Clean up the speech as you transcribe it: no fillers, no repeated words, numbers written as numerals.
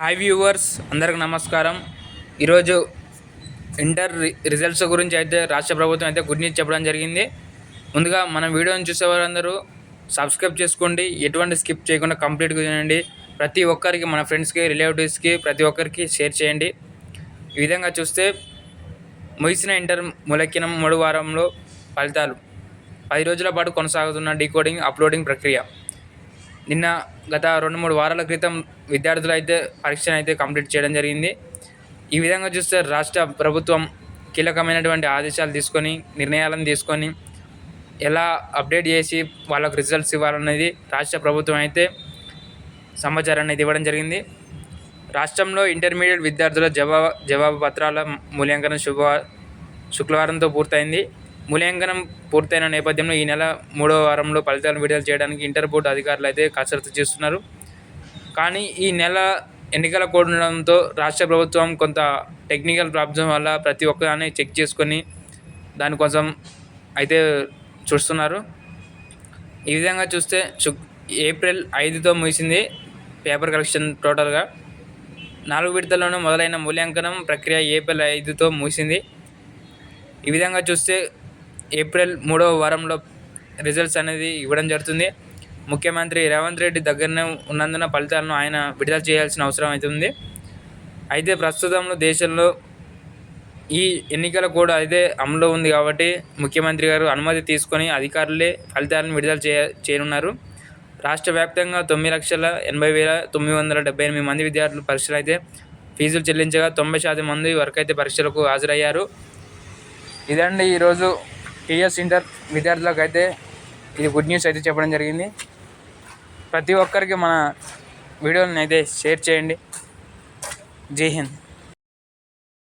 Hi viewers, అందరికి నమస్కారం. ఈరోజు ఇంటర్ రిజల్ట్స్ గురించి అయితే రాష్ట్ర ప్రభుత్వం అయితే గుడ్ న్యూస్ చెప్పడం జరిగింది. ముందుగా మన వీడియోని చూసేవారందరూ సబ్స్క్రైబ్ చేసుకోండి, ఎటువంటి స్కిప్ చేయకుండా కంప్లీట్గా చూడండి. ప్రతి ఒక్కరికి, మన ఫ్రెండ్స్కి, రిలేటివ్స్కి ప్రతి ఒక్కరికి షేర్ చేయండి. ఈ విధంగా చూస్తే ముగిసిన ఇంటర్ మూలెక్కిన 3 వారంలో ఫలితాలు 10 రోజుల పాటు కొనసాగుతున్న డీకోడింగ్ అప్లోడింగ్ ప్రక్రియ. నిన్న గత 2-3 వారాల క్రితం విద్యార్థులు అయితే పరీక్షను అయితే కంప్లీట్ చేయడం జరిగింది. ఈ విధంగా చూస్తే రాష్ట్ర ప్రభుత్వం కీలకమైనటువంటి ఆదేశాలు తీసుకొని, నిర్ణయాలను తీసుకొని ఎలా అప్డేట్ చేసి వాళ్ళకు రిజల్ట్స్ ఇవ్వాలనేది రాష్ట్ర ప్రభుత్వం అయితే సమాచారాన్ని అయితే ఇవ్వడం జరిగింది. రాష్ట్రంలో ఇంటర్మీడియట్ విద్యార్థుల జవాబు పత్రాల మూల్యాంకనం శుక్రవారంతో పూర్తయింది. మూల్యాంకనం పూర్తయిన నేపథ్యంలో ఈ నెల 3వ వారంలో ఫలితాలను విడుదల చేయడానికి ఇంటర్ బోర్డు అధికారులు అయితే కసరత్తు చేస్తున్నారు. కానీ ఈ నెల ఎన్నికల కోడ్ ఉండడంతో రాష్ట్ర ప్రభుత్వం కొంత టెక్నికల్ ప్రాబ్లమ్ వల్ల ప్రతి ఒక్కదాన్ని చెక్ చేసుకొని దానికోసం అయితే చూస్తున్నారు. ఈ విధంగా చూస్తే ఏప్రిల్ 5తో ముగిసింది పేపర్ కలెక్షన్. టోటల్గా 4 విడతల్లోనూ మొదలైన మూల్యాంకనం ప్రక్రియ ఏప్రిల్ 5తో ముగిసింది. ఈ విధంగా చూస్తే ఏప్రిల్ 3వ వారంలో రిజల్ట్స్ అనేది ఇవ్వడం జరుగుతుంది. ముఖ్యమంత్రి రేవంత్ రెడ్డి దగ్గరనే ఉన్నందున ఫలితాలను ఆయన విడుదల చేయాల్సిన అవసరం అయితే ఉంది. అయితే ప్రస్తుతంలో దేశంలో ఈ ఎన్నికల కోడ్ అయితే అమల్లో ఉంది కాబట్టి ముఖ్యమంత్రి గారు అనుమతి తీసుకొని అధికారులే ఫలితాలను విడుదల చేయనున్నారు. రాష్ట్ర వ్యాప్తంగా 9,80,978 మంది విద్యార్థులు పరీక్షలు అయితే ఫీజులు చెల్లించగా 90% మంది వరకు అయితే పరీక్షలకు హాజరయ్యారు. ఇదండి ఈరోజు టీఎస్ ఇంటర్ విద్యార్థులకు అయితే ఇది గుడ్ న్యూస్ అయితే చెప్పడం జరిగింది. ప్రతి ఒక్కరికి మన వీడియోని అయితే షేర్ చేయండి. జై హింద్.